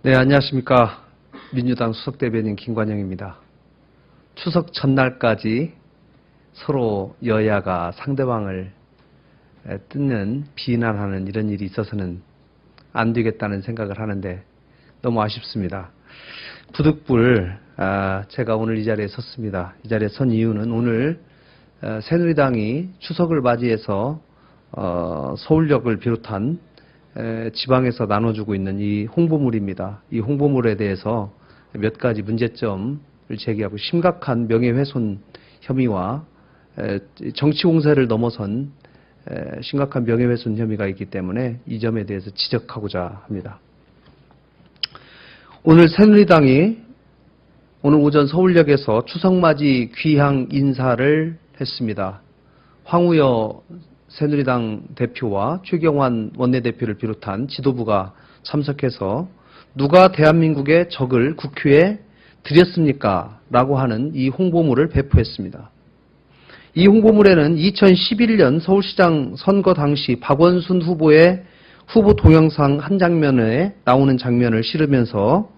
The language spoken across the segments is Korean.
네, 안녕하십니까. 민주당 수석대변인 김관영입니다. 추석 전날까지 서로 여야가 상대방을 뜯는, 비난하는 이런 일이 있어서는 안 되겠다는 생각을 하는데 너무 아쉽습니다. 부득불 제가 오늘 이 자리에 섰습니다. 이 자리에 선 이유는 오늘 새누리당이 추석을 맞이해서 서울역을 비롯한 지방에서 나눠주고 있는 이 홍보물입니다. 이 홍보물에 대해서 몇 가지 문제점을 제기하고 심각한 명예훼손 혐의와 정치공세를 넘어선 심각한 명예훼손 혐의가 있기 때문에 이 점에 대해서 지적하고자 합니다. 오늘 새누리당이 오늘 오전 서울역에서 추석맞이 귀향 인사를 했습니다. 황우여 새누리당 대표와 최경환 원내대표를 비롯한 지도부가 참석해서 누가 대한민국의 적을 국회에 들였습니까? 라고 하는 이 홍보물을 배포했습니다. 이 홍보물에는 2011년 서울시장 선거 당시 박원순 후보의 후보 동영상 한 장면에 나오는 장면을 실으면서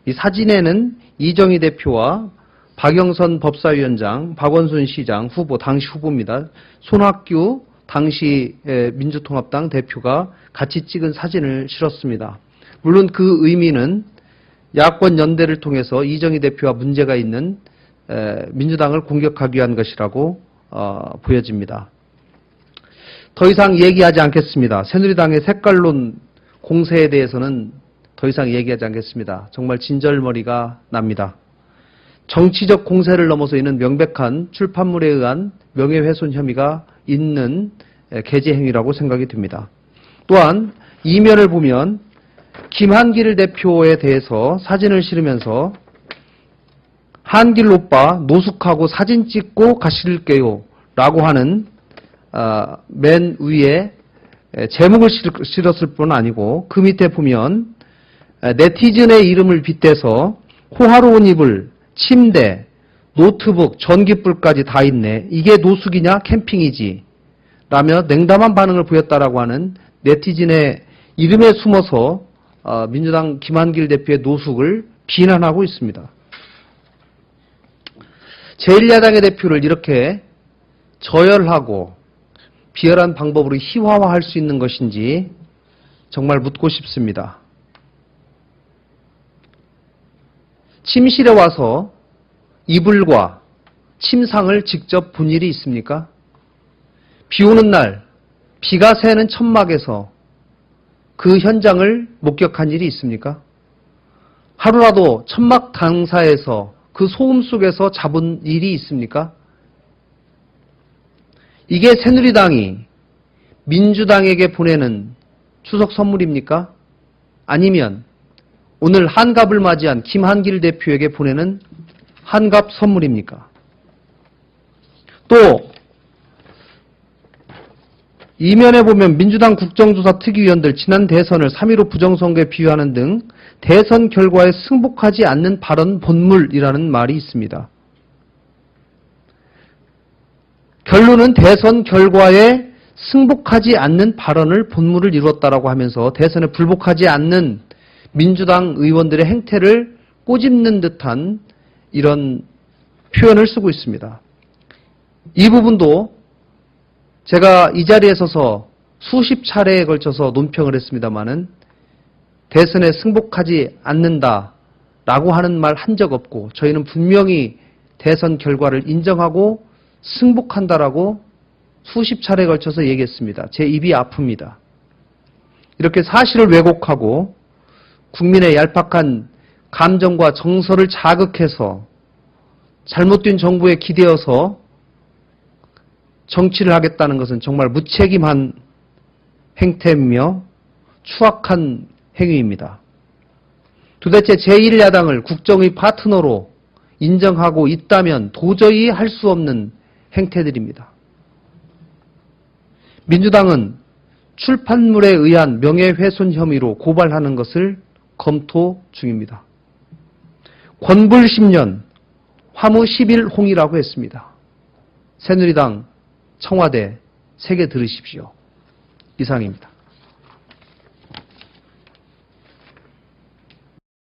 이 사진에는 이정희 대표와 박영선 법사위원장, 박원순 시장 후보, 당시 후보입니다. 손학규 당시 민주통합당 대표가 같이 찍은 사진을 실었습니다. 물론 그 의미는 야권 연대를 통해서 이정희 대표와 문제가 있는 민주당을 공격하기 위한 것이라고 보여집니다. 더 이상 얘기하지 않겠습니다. 새누리당의 색깔론 공세에 대해서는 더 이상 얘기하지 않겠습니다. 정말 진절머리가 납니다. 정치적 공세를 넘어서 있는 명백한 출판물에 의한 명예훼손 혐의가 있는 게재 행위라고 생각이 듭니다. 또한 이면을 보면 김한길 대표에 대해서 사진을 실으면서 한길 오빠 노숙하고 사진 찍고 가실게요 라고 하는 맨 위에 제목을 실었을 뿐 아니고 그 밑에 보면 네티즌의 이름을 빗대서 호화로운 이불, 침대, 노트북, 전기불까지 다 있네. 이게 노숙이냐 캠핑이지. 라며 냉담한 반응을 보였다라고 하는 네티즌의 이름에 숨어서 민주당 김한길 대표의 노숙을 비난하고 있습니다. 제1야당의 대표를 이렇게 저열하고 비열한 방법으로 희화화할 수 있는 것인지 정말 묻고 싶습니다. 침실에 와서 이불과 침상을 직접 본 일이 있습니까? 비 오는 날, 비가 새는 천막에서 그 현장을 목격한 일이 있습니까? 하루라도 천막 당사에서 그 소음 속에서 잡은 일이 있습니까? 이게 새누리당이 민주당에게 보내는 추석 선물입니까? 아니면 오늘 한갑을 맞이한 김한길 대표에게 보내는 한갑 선물입니까? 또 이면에 보면 민주당 국정조사 특위위원들 지난 대선을 3.15 부정선거에 비유하는 등 대선 결과에 승복하지 않는 발언 본물이라는 말이 있습니다. 결론은 대선 결과에 승복하지 않는 발언을 본물을 이루었다라고 하면서 대선에 불복하지 않는 민주당 의원들의 행태를 꼬집는 듯한 이런 표현을 쓰고 있습니다. 이 부분도 제가 이 자리에 서서 수십 차례에 걸쳐서 논평을 했습니다마는 대선에 승복하지 않는다라고 하는 말 한 적 없고 저희는 분명히 대선 결과를 인정하고 승복한다라고 수십 차례에 걸쳐서 얘기했습니다. 제 입이 아픕니다. 이렇게 사실을 왜곡하고 국민의 얄팍한 감정과 정서를 자극해서 잘못된 정부에 기대어서 정치를 하겠다는 것은 정말 무책임한 행태이며 추악한 행위입니다. 도대체 제1야당을 국정의 파트너로 인정하고 있다면 도저히 할 수 없는 행태들입니다. 민주당은 출판물에 의한 명예훼손 혐의로 고발하는 것을 검토 중입니다. 권불 10년, 화무 10일 홍이라고 했습니다. 새누리당, 청와대, 세게 들으십시오. 이상입니다.